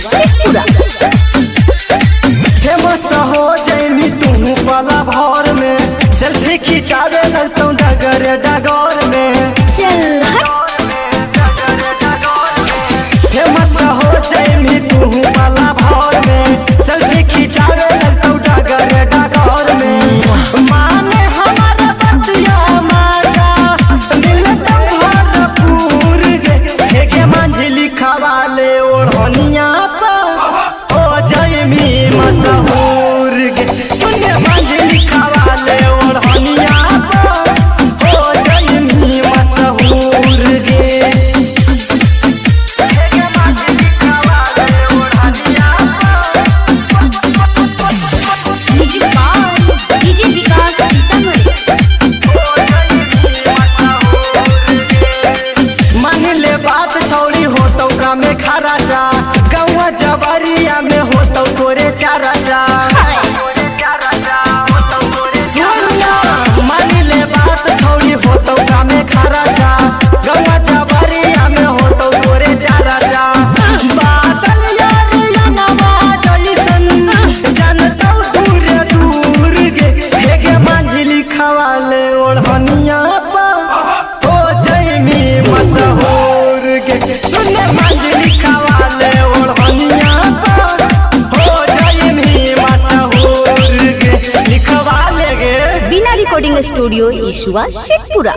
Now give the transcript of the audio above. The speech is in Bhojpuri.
शेखपुरा। फेमस हो जैनी तू पला भर में, सेल्फी खिंचावे लगतौ डगर डगर में। चल फेमस हो जैनी तू पला भर में, सेल्फी खिंचावे लगतौ डगर डगर में। माने हमारा बतिया माजा मिलतौ भरपूर गे, के मंझली खवाले ओढ़निया पर ओ जैमी मशहूर गे। सुने मंझली खवाले ओढ़निया पर ओ जैमी मशहूर गे। डीजे विकास सीतामढ़ी। मान ले बात छौड़ी होतौ का में खरा जा, गौवा जबरिया में होतौ तोरे चारा जा। सुनिया मान ले बात छौड़ी होतौ का में खरा जा, गौवा जबरिया में होतौ तोरे चारा जा। बादल यार या नवाज जैसन जानतौ दूर दूर गे, हे मंझली खवाले ओढ़निया पर ओ जैमी मशहूर गे। सुने मंझली खवाले ओढ़निया पर ओ जैमी मशहूर गे। लिखवा ले गे। बिना रिकॉर्डिंग स्टूडियो ईशुआ शेखपुरा।